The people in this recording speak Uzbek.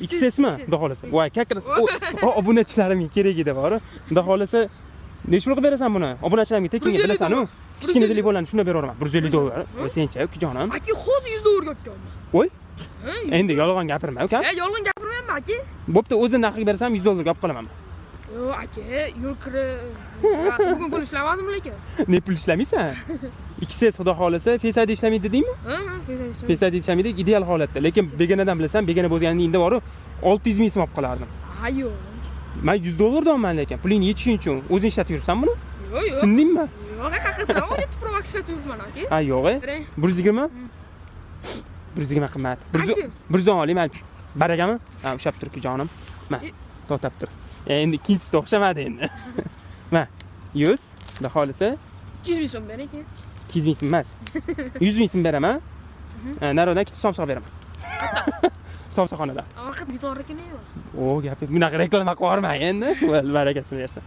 XS mi? Xudo xolasa. Voy, kakras. Obunachilarimga kerak edi, bor. Xudo xolasa, necha pulga berasan buni? Obunachilarimga tekinga bilasan-ku. Kichkina telefonlarni shunday beraman. 150 dollar. Voy, sencha, ukajonim. Aka, hozir 100 dollarga olganman. Voy. Endi yolg'on gapirma, uka. Yolg'on gapirmayman, aka. Bo'pti, o'zing narxiga bersam 100 dollarga olib qolaman. Yo, aka, yo'l kira. Bugun pul ishlamadimmi lekin? Ne pul ishlamaysan? Ikkisi xudo xolasa Face ID ishlamaydi dedingmi? Ha, Face ID. Face ID ishlamaydi, ideal holatda. Lekin begonadan bilasan, begona bo'lganingda bor, 600 ming so'm olib qolardim. Ha, yo'q. Men 100 dollar olman lekin, pulingni yechishing uchun o'zing ishlatib yursan buni? Yo'q, yo'q. Sindingmi? Yo'q, qaqasini 17 Pro Max ishlatib yuribman, aka. Ha, yo'q. 120? 120 qimmat. 110 oling, men barakami? Ha, ushab turki jonim. Men to'tab tur. Endi ikkinchisi o'xshamadi endi. Men 100, xudo xolasa 200 ming so'm bering, aka. 200 ming so'm emas. 100 ming so'm beraman. Narodan ikkita somsa beraman. Somsaxonadan. Orqa bitor ekan-ku. O, gapi bunaqa reklama qilib yubormang endi. Barakasini bersin.